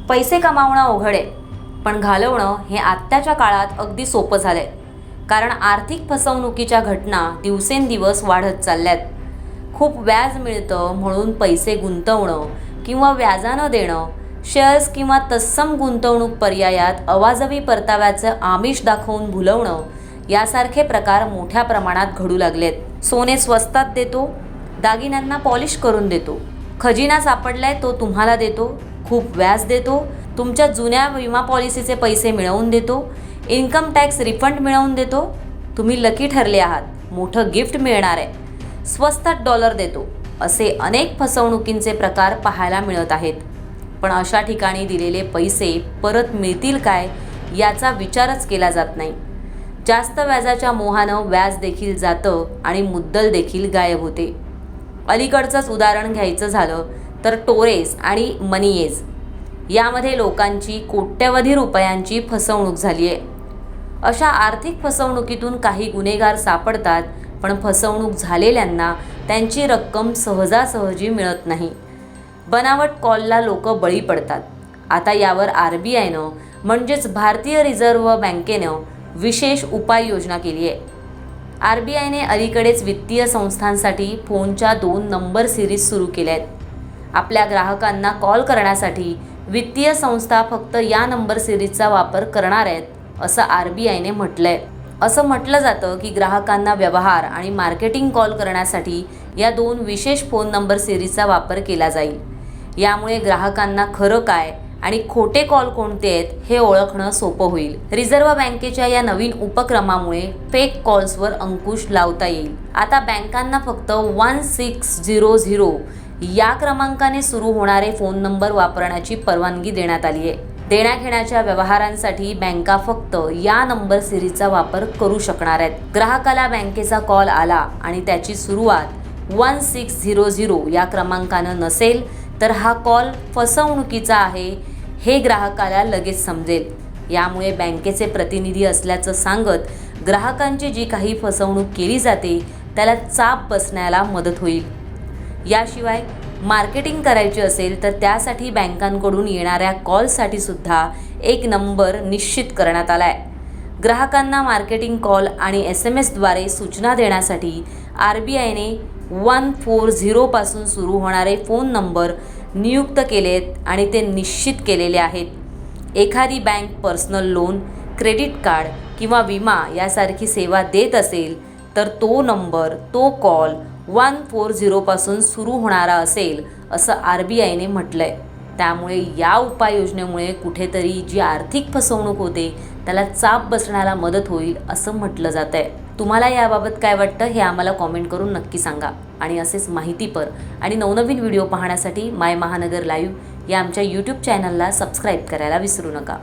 पैसे कमावणं अवघड आहे, पण घालवणं हे आत्ताच्या काळात अगदी सोपं झालंय. कारण आर्थिक फसवणुकीच्या घटना दिवसेंदिवस वाढत चालल्यात. खूप व्याज मिळतं म्हणून पैसे गुंतवणं किंवा व्याजानं देणं, शेअर्स किंवा तत्सम गुंतवणूक पर्यायात अवाजवी परताव्याचं आमिष दाखवून भुलवणं यासारखे प्रकार मोठ्या प्रमाणात घडू लागलेत. सोने स्वस्तात देतो, दागिन्यांना पॉलिश करून देतो, खजिना सापडलाय तो तुम्हाला देतो, खूप व्याज देतो, तुमच्या जुन्या विमा पॉलिसीचे पैसे मिळवून देतो, इन्कम टॅक्स रिफंड मिळवून देतो, तुम्ही लकी ठरले आहात, मोठं गिफ्ट मिळणार आहे, स्वस्तात डॉलर देतो, असे अनेक फसवणुकींचे प्रकार पाहायला मिळत आहेत. पण अशा ठिकाणी दिलेले पैसे परत मिळतील काय याचा विचारच केला जात नाही. जास्त व्याजाच्या मोहानं व्याज देखील जातं आणि मुद्दल देखील गायब होते. अलीकडचंच उदाहरण घ्यायचं झालं तर टोरेस आणि मनीएज यामध्ये लोकांची कोट्यवधी रुपयांची फसवणूक झाली आहे. अशा आर्थिक फसवणुकीतून काही गुन्हेगार सापडतात, पण फसवणूक झालेल्यांना त्यांची रक्कम सहजासहजी मिळत नाही. बनावट कॉलला लोक बळी पडतात. आता यावर RBIनं म्हणजेच भारतीय रिझर्व्ह बँकेनं विशेष उपाययोजना केली आहे. RBIने अलीकडेच वित्तीय संस्थांसाठी फोनच्या 2 नंबर सिरीज सुरू केल्या आहेत. आपल्या ग्राहकांना कॉल करण्यासाठी वित्तीय संस्था फक्त या नंबर सिरीजचा वापर करणार आहेत, असं RBIने म्हटलंय. असं म्हटलं जातं की ग्राहकांना व्यवहार आणि मार्केटिंग कॉल करण्यासाठी या 2 विशेष फोन नंबर सिरीजचा वापर केला जाईल. यामुळे ग्राहकांना खरं काय आणि खोटे कॉल कोणते आहेत हे ओळखणं सोपं होईल. रिझर्व्ह बँकेच्या या नवीन उपक्रमामुळे फेक कॉल्सवर अंकुश लावता येईल. आता बँकांना फक्त 1600 या क्रमांकाने सुरू होणारे फोन नंबर वापरण्याची परवानगी देण्यात आली आहे. देण्याघेण्याच्या व्यवहारांसाठी बँका फक्त या नंबर सिरीजचा वापर करू शकणार आहेत. ग्राहकाला बँकेचा कॉल आला आणि त्याची सुरुवात 1600 या क्रमांकानं नसेल तर हा कॉल फसवणुकीचा आहे हे ग्राहकाला लगेच समजेल. यामुळे बँकेचे प्रतिनिधी असल्याचं सांगत ग्राहकांची जी काही फसवणूक केली जाते त्याला चाप बसण्याला मदत होईल. याशिवाय मार्केटिंग करायची असेल तर त्यासाठी बँकांकडून येणाऱ्या कॉलसाठी सुद्धा एक नंबर निश्चित करण्यात आला आहे. ग्राहकांना मार्केटिंग कॉल आणि SMS द्वारे सूचना देण्यासाठी RBIने 140 पासून सुरू होणारे फोन नंबर नियुक्त केलेत आणि ते निश्चित केलेले आहेत. एखादी bank personal loan, credit card किंवा विमा यासारखी सेवा देत असेल तर तो नंबर, तो कॉल 140 पासून सुरू होणारा असेल असं RBIने म्हटलंय. त्यामुळे या उपाययोजनेमुळे कुठेतरी जी आर्थिक फसवणूक होते त्याला चाप बसण्याला मदत होईल असं म्हटलं जात आहे. तुम्हाला याबाबत काय वाटतं हे आम्हाला कॉमेंट करून नक्की सांगा. आणि असेच माहितीपर आणि नवनवीन व्हिडिओ पाहण्यासाठी माय महानगर लाईव्ह या आमच्या YouTube चॅनलला सबस्क्राईब करायला विसरू नका.